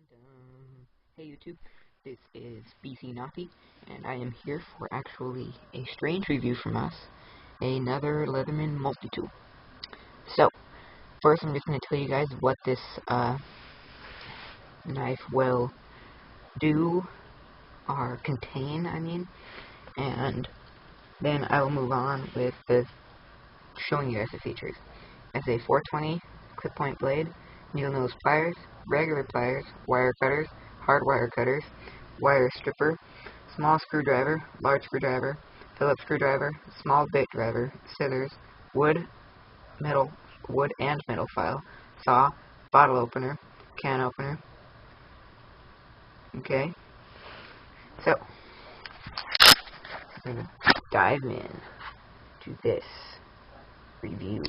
Dun dun. Hey YouTube, this is BC Naughty, and I am here for actually a strange review from us, another Leatherman Multi tool. So, first I'm just going to tell you guys what this knife will do, or contain, and then I will move on with showing you guys the features. It's a 420 clip point blade, needle nose pliers, regular pliers, wire cutters, hard wire cutters, wire stripper, small screwdriver, large screwdriver, Phillips screwdriver, small bit driver, scissors, wood and metal file, saw, bottle opener, can opener. Okay, so I'm going to dive in to this review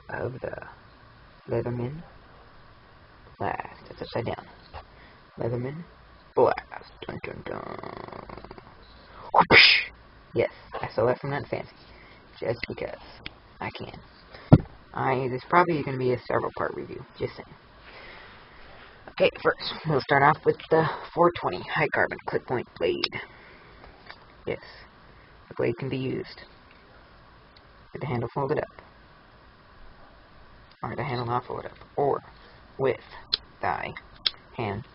of the Learthman Blast. It's upside down. Leatherman Blast. Dun dun dun. Whoosh! Yes, I stole that from that fancy. Just because I can. This is probably going to be a several part review. Just saying. Okay, first, we'll start off with the 420 high carbon clip point blade. Yes, the blade can be used with the handle folded up, or the handle not folded up, or with the hand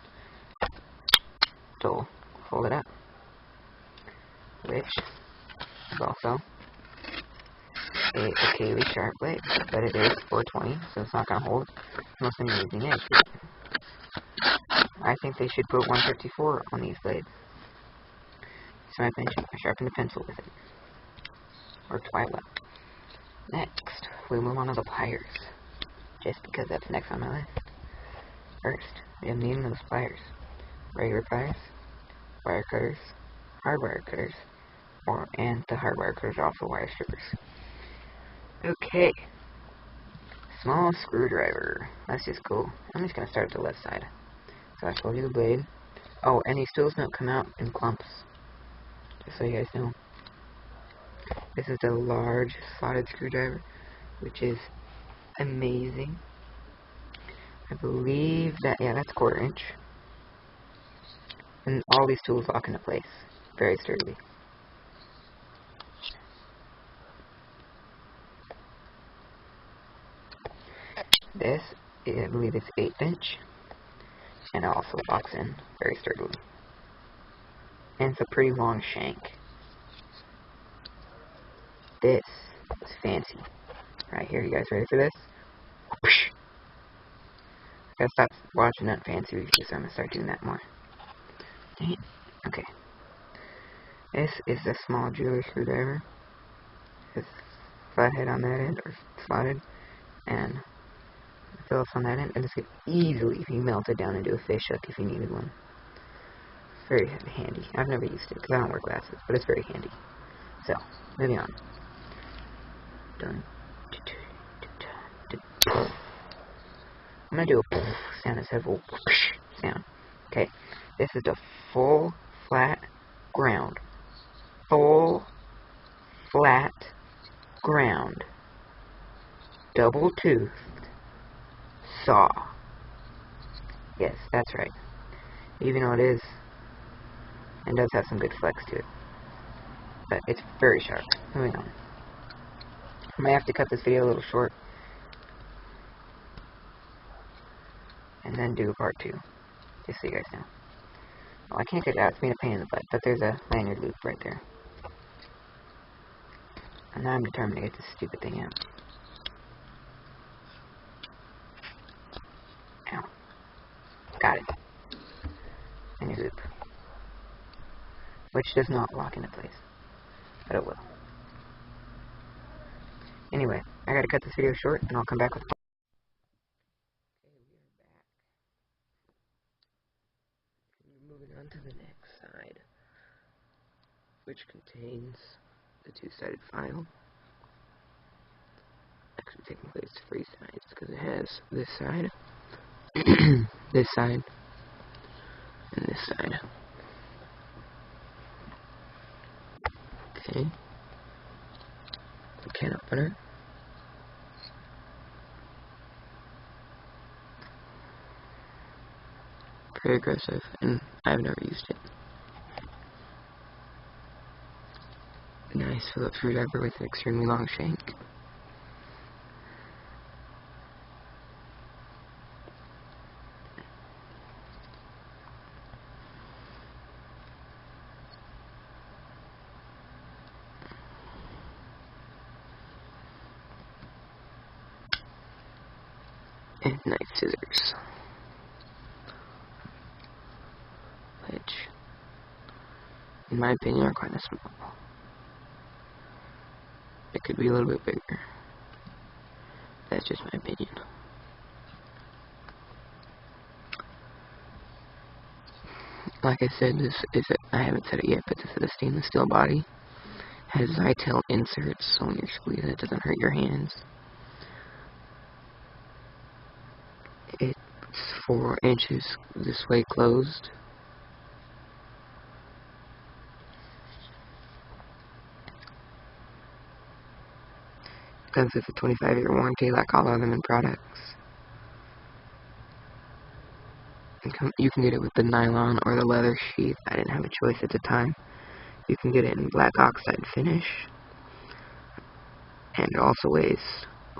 tool folded up, which is also a okayly sharp blade, but it is 420, so it's not going to hold most amazing edge. I think they should put 154 on these blades, so I sharpen the pencil with it. Worked quite well. Next, we'll move on to the pliers, just because that's next on my list. First, we have needle nose pliers, regular pliers, wire cutters, hard wire cutters, and the hard wire cutters are also wire strippers. Okay, small screwdriver. That's just cool. I'm just going to start at the left side. So I told you the blade. Oh, and these tools don't come out in clumps, just so you guys know. This is a large slotted screwdriver, which is amazing. I believe that, yeah, that's 1/4 inch. And all these tools lock into place very sturdily. This, I believe it's 1/8 inch, and it also locks in very sturdily. And it's a pretty long shank. This is fancy. Right here, you guys ready for this? Whoosh. I gotta stop watching that fancy review, so I'm gonna start doing that more. Dang it. Okay. This is the small jeweler screwdriver. It's flathead on that end, or slotted, and Phillips on that end, and this could easily be melted down into a fish hook if you needed one. It's very handy. I've never used it because I don't wear glasses, but it's very handy. So, moving on. Done. I'm going to do a sound instead of a whoosh sound. Okay, this is the full flat ground. Full flat ground. Double toothed saw. Yes, that's right. Even though it is, and does have some good flex to it. But it's very sharp. Moving on. I might have to cut this video a little short, and then do part 2, just so you guys know. Well, I can't get it out, it's being a pain in the butt, but there's a lanyard loop right there. And now I'm determined to get this stupid thing out. Ow. Got it. Lanyard loop. Which does not lock into place, but it will. Anyway, I gotta cut this video short, and I'll come back with part. Okay, we are back. Moving on to the next side, which contains the two-sided file. Actually, technically it's 3 sides because it has this side, this side, and this side. Okay. The can opener. very aggressive, and I've never used it. Nice Phillips screwdriver with an extremely long shank. And nice scissors. Which, in my opinion, are kind of small. It could be a little bit bigger. That's just my opinion. Like I said, I haven't said it yet, but this is a stainless steel body. Has Zytel inserts, so when you're squeezing it doesn't hurt your hands. It's 4 inches this way closed. Comes with a 25-year warranty like all Learthman products. You can get it with the nylon or the leather sheath. I didn't have a choice at the time. You can get it in black oxide finish. And it also weighs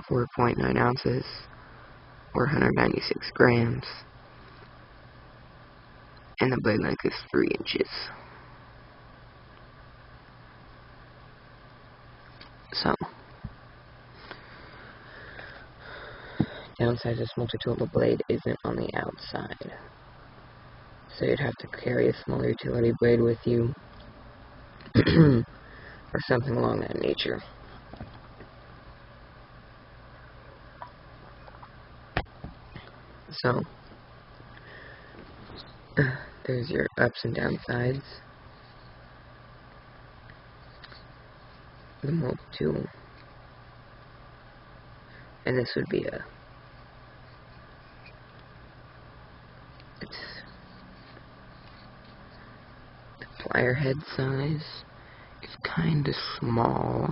4.9 ounces or 196 grams. And the blade length is 3 inches. So, downside, this multi-tool blade isn't on the outside. So you'd have to carry a small utility blade with you. Or something along that nature. So, there's your ups and downsides. The multi-tool. And this would be it's the plier head size. It's kind of small.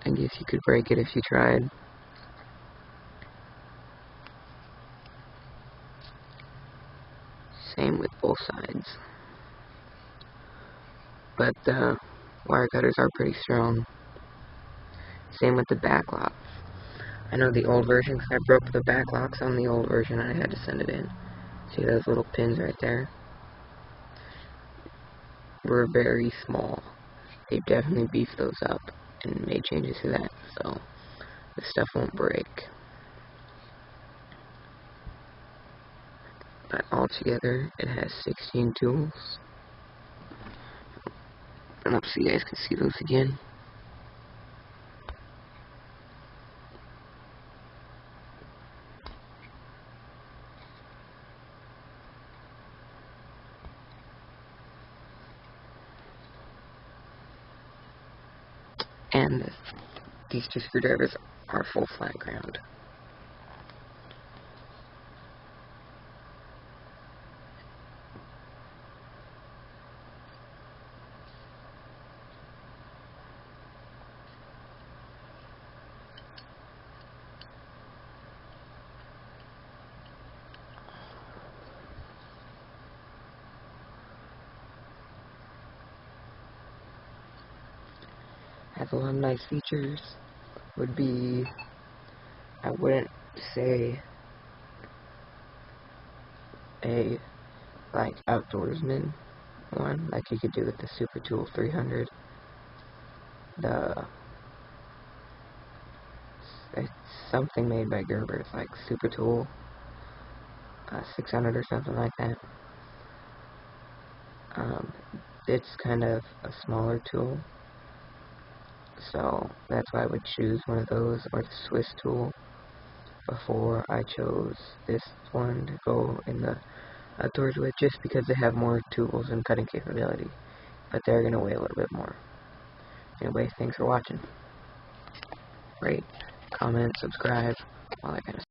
I guess you could break it if you tried. Same with both sides. But the wire cutters are pretty strong. Same with the back locks. I know the old version, because I broke the back locks on the old version and I had to send it in. See those little pins right there? Were very small. They definitely beefed those up and made changes to that, so the stuff won't break. But altogether, it has 16 tools. And up so you guys can see those again. And these 2 screwdrivers are full flat ground. Has a lot of nice features. Would be, I wouldn't say a like outdoorsman one like you could do with the Super Tool 300. It's something made by Gerber. It's like Super Tool 600 or something like that. It's kind of a smaller tool. So that's why I would choose one of those or the Swiss tool before I chose this one to go in the outdoors with, just because they have more tools and cutting capability, but they're going to weigh a little bit more. Anyway, thanks for watching. Rate, comment, subscribe, all that kind of stuff.